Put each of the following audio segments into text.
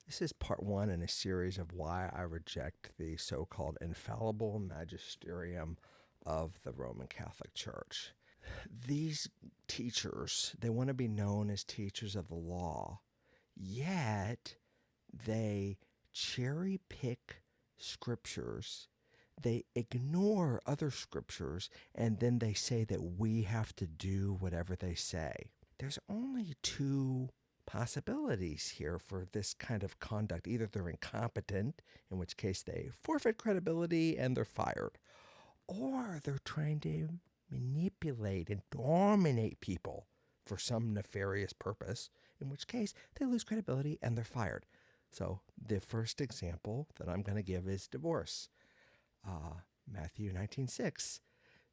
This is part one in a series of why I reject the so-called infallible magisterium of the Roman Catholic Church. These teachers, they want to be known as teachers of the law, yet they cherry pick scriptures, they ignore other scriptures, and then they say that we have to do whatever they say. There's only two possibilities here for this kind of conduct. Either they're incompetent, in which case they forfeit credibility and they're fired, or they're trying to manipulate and dominate people for some nefarious purpose, in which case they lose credibility and they're fired. So the first example that I'm going to give is divorce. Matthew 19:6.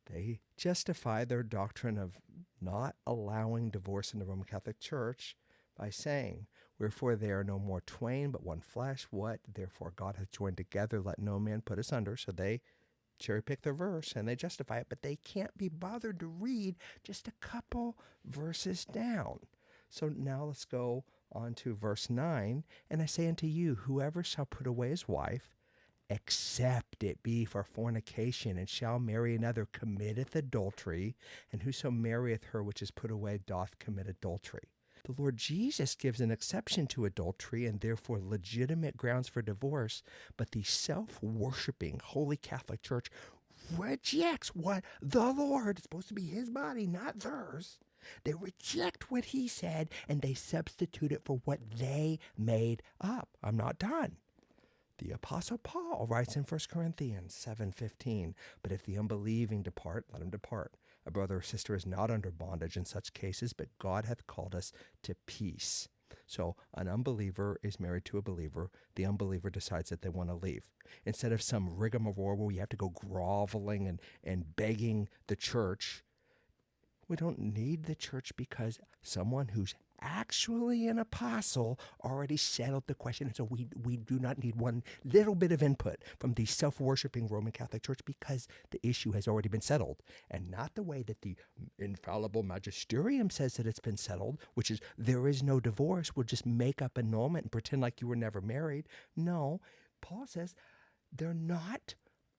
They justify their doctrine of not allowing divorce in the Roman Catholic Church by saying, "Wherefore they are no more twain, but one flesh. What therefore God hath joined together, let no man put asunder." So they cherry pick their verse and they justify it, but they can't be bothered to read just a couple verses down. So now let's go on to verse 9. And I say unto you, whoever shall put away his wife, except it be for fornication, and shall marry another, committeth adultery, and whoso marrieth her which is put away doth commit adultery. The Lord Jesus gives an exception to adultery and therefore legitimate grounds for divorce, but the self-worshiping Holy Catholic Church rejects what the Lord, it's supposed to be his body, not theirs. They reject what he said and they substitute it for what they made up. I'm not done. The Apostle Paul writes in 1 Corinthians 7:15, "But if the unbelieving depart, let him depart. A brother or sister is not under bondage in such cases, but God hath called us to peace." So an unbeliever is married to a believer. The unbeliever decides that they want to leave. Instead of some rigmarole where you have to go groveling and begging the church, we don't need the church because someone who's actually an apostle already settled the question. And so we do not need one little bit of input from the self-worshiping Roman Catholic Church because the issue has already been settled. And not the way that the infallible magisterium says that it's been settled, which is there is no divorce. We'll just make up annulment and pretend like you were never married. No, Paul says they're not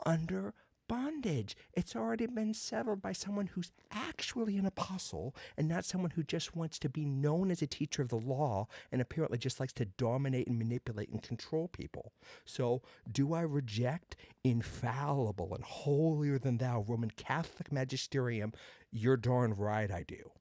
under bondage. It's already been settled by someone who's actually an apostle and not someone who just wants to be known as a teacher of the law and apparently just likes to dominate and manipulate and control people. So do I reject infallible and holier than thou Roman Catholic magisterium? You're darn right I do.